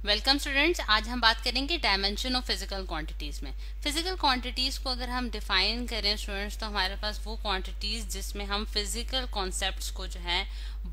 Welcome students. आज हम बात करेंगे डायमेंशन ऑफ फिजिकल क्वांटिटीज में। फिजिकल क्वांटिटीज को अगर हम डिफाइन करें स्टूडेंट्स, तो हमारे पास वो क्वांटिटीज जिसमें हम फिजिकल कॉन्सेप्ट्स को जो है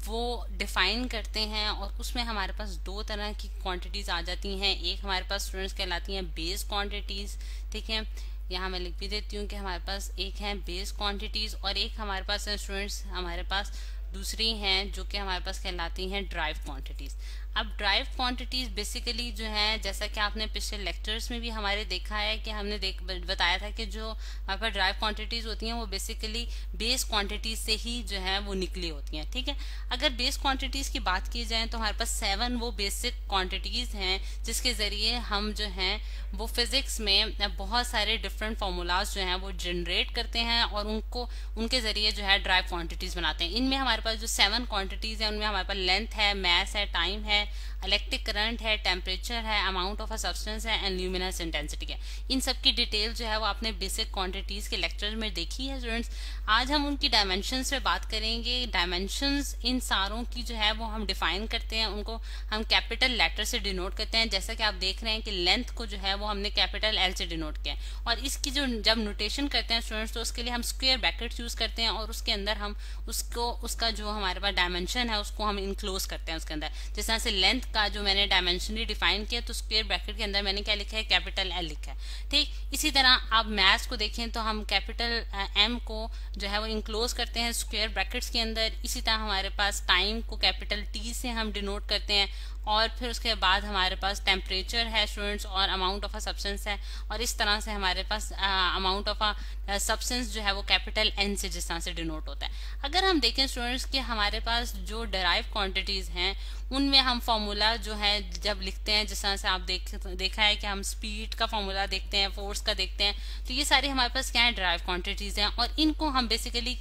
वो डिफाइन करते हैं, और उसमें हमारे पास दो तरह की क्वांटिटीज आ जाती हैं। एक हमारे पास स्टूडेंट्स कहलाती हैं बेस क्वांटिटीज, ठीक है। यहाँ मैं लिख भी देती हूँ कि हमारे पास एक है बेस क्वांटिटीज और एक हमारे पास है स्टूडेंट्स, हमारे पास दूसरी हैं जो कि हमारे पास कहलाती हैं ड्राइव क्वांटिटीज। अब ड्राइव क्वांटिटीज बेसिकली जो है, जैसा कि आपने पिछले लेक्चर्स में भी हमारे देखा है कि हमने बताया था कि जो हमारे पास ड्राइव क्वांटिटीज होती हैं वो बेसिकली बेस क्वांटिटीज से ही जो है वो निकली होती हैं, ठीक है। अगर बेस क्वांटिटीज की बात की जाए तो हमारे पास 7 वो बेसिक क्वांटिटीज हैं जिसके जरिए हम जो है वो फिजिक्स में बहुत सारे डिफरेंट फार्मूलाज जो हैं वो जनरेट करते हैं और उनके जरिए जो है ड्राइव क्वांटिटीज बनाते हैं। इनमें हमारे पास जो 7 क्वांटिटीज हैं उनमें हमारे पास लेंथ है, मास है, टाइम है, इलेक्ट्रिक करंट है, टेम्परेचर है, अमाउंट ऑफ अ सब्सटेंस है एंड ल्यूमिनस इंटेंसिटी है। इन सब की डिटेल जो है वो आपने बेसिक क्वांटिटीज के लेक्चर में देखी है स्टूडेंट्स। आज हम उनकी डायमेंशंस पे बात करेंगे। डायमेंशंस इन सारों की जो है वो हम डिफाइन करते हैं, उनको हम कैपिटल लेटर से डिनोट करते हैं। जैसा कि आप देख रहे हैं कि लेंथ को जो है वो हमने कैपिटल एल से डिनोट किया है, और इसकी जो जब नोटेशन करते हैं स्टूडेंट्स तो उसके लिए हम स्क्वायर ब्रैकेट्स यूज करते हैं, और उसके अंदर हम उसका जो हमारे पास डायमेंशन है उसको हम इनक्लोज करते हैं उसके अंदर। जिस तरह से लेंथ का जो मैंने डायमेंशनली डिफाइन किया तो स्क्वायर ब्रैकेट के अंदर मैंने क्या लिखा है, कैपिटल एल लिखा है, ठीक। इसी तरह आप मैथ्स को देखें तो हम कैपिटल एम को जो है वो इंक्लोज करते हैं स्क्वायर ब्रैकेट्स के अंदर। इसी तरह हमारे पास टाइम को कैपिटल टी से हम डिनोट करते हैं, और फिर उसके बाद हमारे पास टेम्परेचर है स्टूडेंट्स और अमाउंट ऑफ अ सब्सटेंस है, और इस तरह से हमारे पास अमाउंट ऑफ अ सब्सटेंस जो है वो कैपिटल एन से जिस तरह से डिनोट होता है। अगर हम देखें स्टूडेंट्स कि हमारे पास जो डेराइव क्वांटिटीज हैं उनमें हम फॉर्मूला जो है जब लिखते हैं, जिस तरह से आप देखा है कि हम स्पीड का फॉर्मूला देखते हैं, फोर्स का देखते हैं, तो ये सारे हमारे पास क्या है, ड्राइव क्वांटिटीज हैं। और इनको हम बेसिकली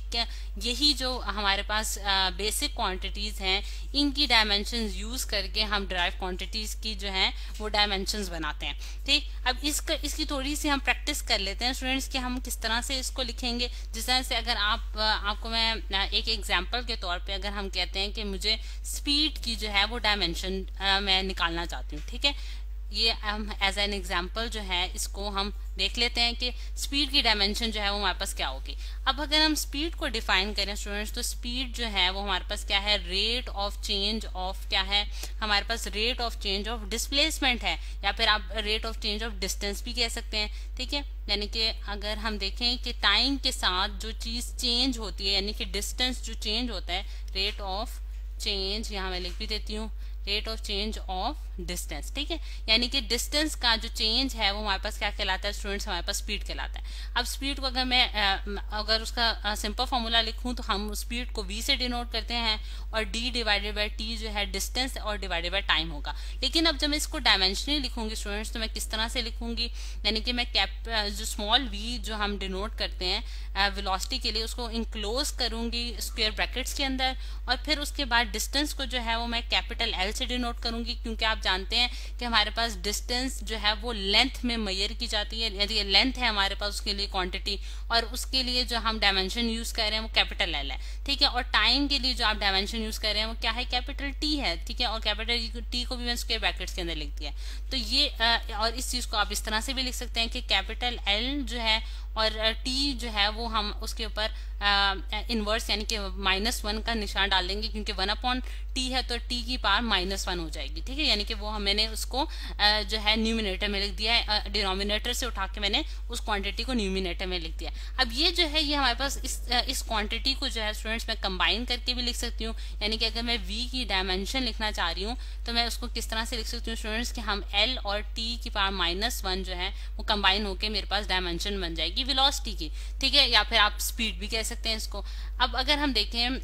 यही जो हमारे पास बेसिक क्वांटिटीज हैं इनकी डायमेंशन यूज करके हम ड्राइव क्वांटिटीज की जो है वो डायमेंशंस बनाते हैं, ठीक। अब इसकी थोड़ी सी हम प्रैक्टिस कर लेते हैं स्टूडेंट्स कि हम किस तरह से इसको लिखेंगे। जिस तरह से अगर आपको मैं एक एग्जांपल के तौर पे अगर हम कहते हैं कि मुझे स्पीड की जो है वो डायमेंशन मैं निकालना चाहती हूँ, ठीक है। ये हम एज एन एग्जाम्पल जो है इसको हम देख लेते हैं कि स्पीड की डायमेंशन जो है वो हमारे पास क्या होगी। अब अगर हम स्पीड को डिफाइन करें स्टूडेंट्स तो स्पीड जो है वो हमारे पास क्या है, रेट ऑफ चेंज ऑफ क्या है, हमारे पास rate of change of displacement है, या फिर आप rate of change of distance भी कह सकते हैं, ठीक है। यानी कि अगर हम देखें कि टाइम के साथ जो चीज चेंज होती है, यानी कि डिस्टेंस जो चेंज होता है, रेट ऑफ चेंज, यहाँ मैं लिख भी देती हूँ, rate of change of distance, ठीक है। यानी कि डिस्टेंस का जो चेंज है वो हमारे पास क्या कहलाता है स्टूडेंट्स, हमारे पास स्पीड कहलाता है। अब स्पीड को अगर मैं अगर उसका सिंपल फॉर्मूला लिखूं तो हम स्पीड को v से डिनोट करते हैं, और d डिवाइडेड बाय t जो है डिस्टेंस और डिवाइडेड बाय टाइम होगा। लेकिन अब जब मैं इसको डायमेंशनली लिखूंगी स्टूडेंट्स तो मैं किस तरह से लिखूंगी, यानी कि मैं जो स्मॉल v जो हम डिनोट करते हैं वेलोसिटी के लिए उसको इंक्लोज करूंगी स्क्वायर ब्रैकेट्स के अंदर, और फिर उसके बाद डिस्टेंस को जो है वो मैं कैपिटल एल से डिनोट करूंगी, क्योंकि आप जानते हैं कि हमारे पास डिस्टेंस जो है वो लेंथ में मेजर की जाती है। यदि लेंथ है हमारे पास उसके लिए क्वांटिटी, और उसके लिए जो हम डायमेंशन यूज कर रहे हैं वो कैपिटल एल है, ठीक है। और टाइम के लिए जो आप डायमेंशन यूज कर रहे हैं वो क्या है, कैपिटल टी है, ठीक है। और कैपिटल टी को भी मैंने स्क्वायर ब्रैकेट्स के अंदर लिख दिया। तो ये और इस चीज को आप इस तरह से भी लिख सकते हैं कि कैपिटल एल जो है और टी जो है वो हम उसके ऊपर इनवर्स यानी कि -1 का निशान डाल देंगे, क्योंकि 1/t है तो t की पावर -1 हो जाएगी, ठीक है। यानी कि वो मैंने उसको जो है न्यूमिनेटर में लिख दिया है, डिनोमिनेटर से उठा के मैंने उस क्वांटिटी को न्यूमिनेटर में लिख दिया। अब ये जो है ये हमारे पास इस क्वांटिटी को जो है स्टूडेंट्स मैं कंबाइन करके भी लिख सकती हूँ। यानी कि अगर मैं v की डायमेंशन लिखना चाह रही हूँ तो मैं उसको किस तरह से लिख सकती हूँ स्टूडेंट्स कि हम l और t की पावर -1 जो है वो कंबाइन होके मेरे पास डायमेंशन बन जाएगी वेलोसिटी की, ठीक है। या फिर आप स्पीड भी कह सकते हैं इसको। अब अगर हम देखें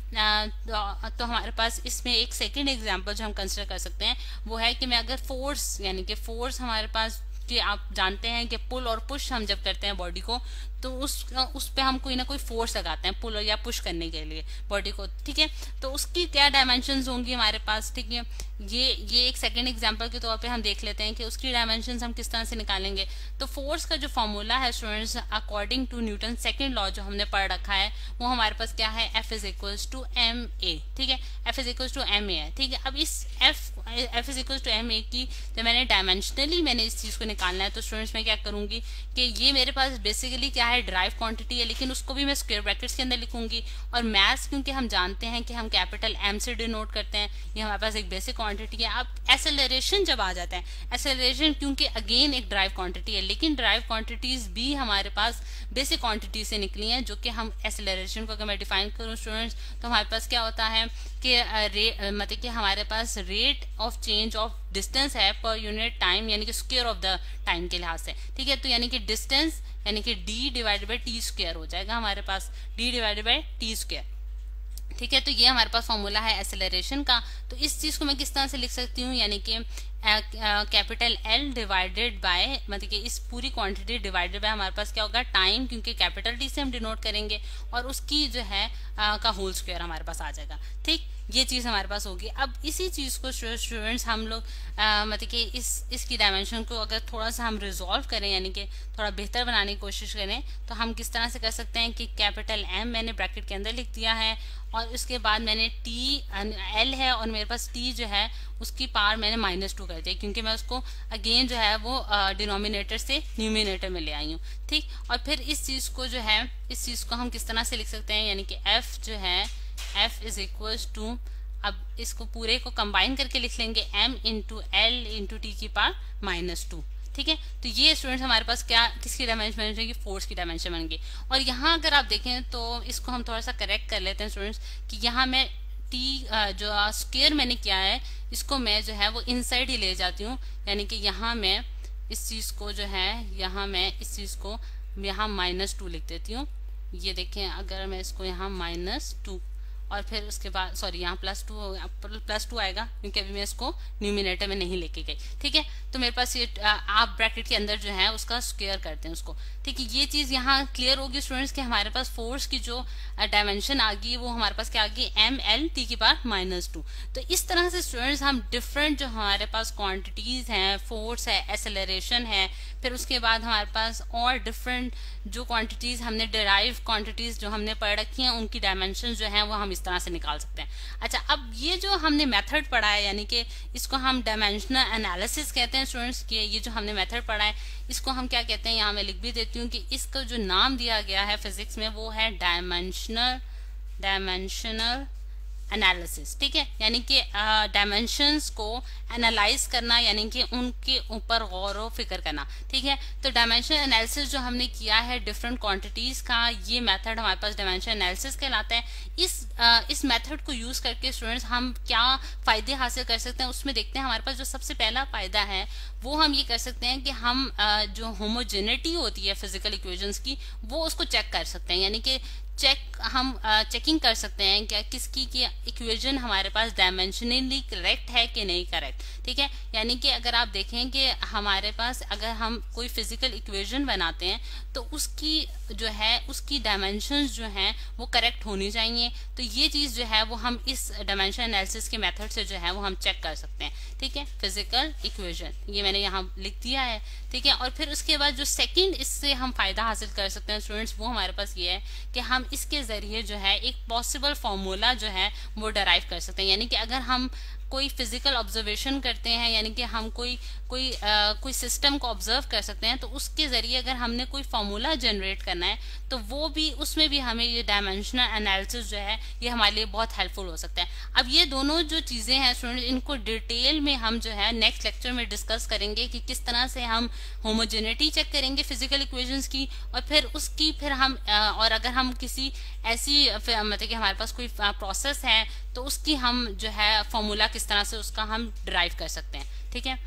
तो हमारे पास इसमें एक सेकंड एग्जांपल जो हम कंसिडर कर सकते हैं वो है कि मैं अगर फोर्स, यानी कि फोर्स हमारे पास कि आप जानते हैं कि पुल और पुश हम जब करते हैं बॉडी को तो उस पे हम कोई ना कोई फोर्स लगाते हैं पुल या पुश करने के लिए बॉडी को, ठीक है। तो उसकी क्या डायमेंशंस होंगी हमारे पास, ठीक है। ये एक सेकंड एग्जांपल के तौर पे हम देख लेते हैं कि उसकी डायमेंशंस हम किस तरह से निकालेंगे। तो फोर्स का जो फॉर्मूला है students, according to Newton second law जो हमने पढ़ रखा है, वो हमारे पास क्या है, F is equals to M A, ठीक है। F is equals to M A है, ठीक है। अब इस F is equals to M A की जब मैंने डायमेंशनली मैंने इस चीज को निकालना है तो स्टूडेंट्स मैं क्या करूंगी कि ये मेरे पास बेसिकली क्या है, ड्राइव क्वांटिटी है, लेकिन उसको भी मैं स्क्वायर ब्रैकेट्स के अंदर लिखूंगी। और मैथ्स क्योंकि हम जानते हैं कि हम कैपिटल M से डिनोट करते हैं, ये हमारे पास एक बेसिक क्वांटिटी है। अब एक्सेलरेशन जब आ जाता है, एक्सेलरेशन क्योंकि अगेन एक ड्राइव क्वांटिटी है, लेकिन ड्राइव क्वांटिटीज भी हमारे पास बेसिक क्वांटिटी से निकली हैं, जो कि हम एक्सेलरेशन को अगर मैं डिफाइन करूं स्टूडेंट्स तो हमारे पास क्या होता है कि मतलब कि हमारे पास rate of change of distance है पर यूनिट टाइम, यानी कि स्क्वायर ऑफ द टाइम के लिहाज से, ठीक है। तो यानी कि डिस्टेंस यानी कि d divided by T square हो जाएगा हमारे पास, d divided by T square, ठीक है। तो ये हमारे पास फॉर्मूला है एक्सेलरेशन का। तो इस चीज को मैं किस तरह से लिख सकती हूँ, यानी कि कैपिटल L डिवाइडेड बाय, मतलब कि इस पूरी क्वांटिटी डिवाइडेड बाय हमारे पास क्या होगा, टाइम, क्योंकि कैपिटल T से हम डिनोट करेंगे, और उसकी जो है का होल स्क्वायर हमारे पास आ जाएगा, ठीक। ये चीज हमारे पास होगी। अब इसी चीज को स्टूडेंट्स हम लोग मतलब कि इसकी डायमेंशन को अगर थोड़ा सा हम रिजॉल्व करें, यानी कि थोड़ा बेहतर बनाने की कोशिश करें, तो हम किस तरह से कर सकते हैं कि कैपिटल M मैंने ब्रैकेट के अंदर लिख दिया है, और उसके बाद मैंने L है और मेरे पास T जो है उसकी पावर मैंने -2 कर दिया, क्योंकि मैं उसको अगेन जो है वो डिनोमिनेटर से न्यूमिनेटर में ले आई हूँ, ठीक। और फिर इस चीज को जो है, इस चीज को हम किस तरह से लिख सकते हैं, यानी कि F जो है, F इज इक्वल्स टू, अब इसको पूरे को कंबाइन करके लिख लेंगे M into L into T की पावर -2, ठीक है। तो ये स्टूडेंट्स हमारे पास क्या, किसकी डायमेंशन बन जाएगी, फोर्स की डायमेंशन बन गई। और यहाँ अगर आप देखें तो इसको हम थोड़ा सा करेक्ट कर लेते हैं स्टूडेंट्स, कि यहाँ मैं T जो स्क्वायर मैंने किया है इसको मैं जो है वो इनसाइड ही ले जाती हूँ, यानी कि यहाँ मैं इस चीज को जो है, यहाँ मैं इस चीज को यहाँ -2 लिख देती हूँ। ये देखें, अगर मैं इसको यहाँ -2 और फिर उसके बाद सॉरी यहाँ +2 आएगा, क्योंकि अभी मैं इसको न्यूमिनेटर में नहीं लेके गई, ठीक है। तो मेरे पास ये आप ब्रैकेट के अंदर जो है उसका स्क्वायर करते हैं उसको, ठीक है। ये चीज यहाँ क्लियर होगी स्टूडेंट्स कि हमारे पास फोर्स की जो डायमेंशन आ गई वो हमारे पास क्या आ गई, ML T की पावर -2। तो इस तरह से स्टूडेंट्स हम डिफरेंट जो हमारे पास क्वांटिटीज हैं, फोर्स है, एक्सेलरेशन है, फिर उसके बाद हमारे पास और डिफरेंट जो क्वांटिटीज हमने डिराइव क्वांटिटीज जो हमने पढ़ रखी हैं उनकी डायमेंशन जो है वो हम इस तरह से निकाल सकते हैं। अच्छा, अब ये जो हमने मेथड पढ़ा है, यानी कि इसको हम डायमेंशनल एनालिसिस कहते हैं स्टूडेंट्स, के ये जो हमने मेथड पढ़ा है इसको हम क्या कहते हैं, यहाँ मैं लिख भी देती हूँ कि इसका जो नाम दिया गया है फिजिक्स में वो है डायमेंशनल एनालिसिस, ठीक है। यानी कि डायमेंशंस को एनालाइज करना, यानी कि उनके ऊपर गौर व फिक्र करना, ठीक है। तो डायमेंशन एनालिसिस जो हमने किया है डिफरेंट क्वांटिटीज का, ये मेथड हमारे पास डायमेंशन एनालिसिस कहलाता है। इस मेथड को यूज करके स्टूडेंट्स हम क्या फायदे हासिल कर सकते हैं, उसमें देखते हैं। हमारे पास जो सबसे पहला फायदा है वो हम ये कर सकते हैं कि हम जो होमोजेनिटी होती है फिजिकल इक्वेशंस की, वो उसको चेक कर सकते हैं, यानी कि हम चेकिंग कर सकते हैं क्या किसकी की इक्वेशन हमारे पास डायमेंशनली करेक्ट है कि नहीं करेक्ट, ठीक है। यानी कि अगर आप देखें कि हमारे पास अगर हम कोई फिजिकल इक्वेशन बनाते हैं तो उसकी जो है उसकी डायमेंशंस जो हैं वो करेक्ट होनी चाहिए। तो ये चीज जो है वो हम इस डायमेंशन एनालिसिस के मेथड से जो है वो हम चेक कर सकते हैं, ठीक है। फिजिकल इक्वेशन ये मैंने यहाँ लिख दिया है, ठीक है। और फिर उसके बाद जो सेकंड इससे हम फायदा हासिल कर सकते हैं स्टूडेंट्स, वो हमारे पास ये है कि हम इसके जरिए जो है एक पॉसिबल फॉर्मूला जो है वो डराइव कर सकते हैं। यानी कि अगर हम कोई फिजिकल ऑब्जर्वेशन करते हैं, यानी कि हम कोई सिस्टम को ऑब्जर्व कर सकते हैं, तो उसके जरिए अगर हमने कोई फॉर्मूला जनरेट करना है तो वो भी उसमें भी हमें ये डायमेंशनल एनालिसिस जो है ये हमारे लिए बहुत हेल्पफुल हो सकता है। अब ये दोनों जो चीजें हैं स्टूडेंट, इनको डिटेल में हम जो है नेक्स्ट लेक्चर में डिस्कस करेंगे कि किस तरह से हम होमोजेनिटी चेक करेंगे फिजिकल इक्वेशंस की, और फिर उसकी फिर हम और अगर हम किसी ऐसी मतलब कि हमारे पास कोई प्रोसेस है तो उसकी हम जो है फॉर्मूला किस तरह से उसका हम ड्राइव कर सकते हैं, ठीक है।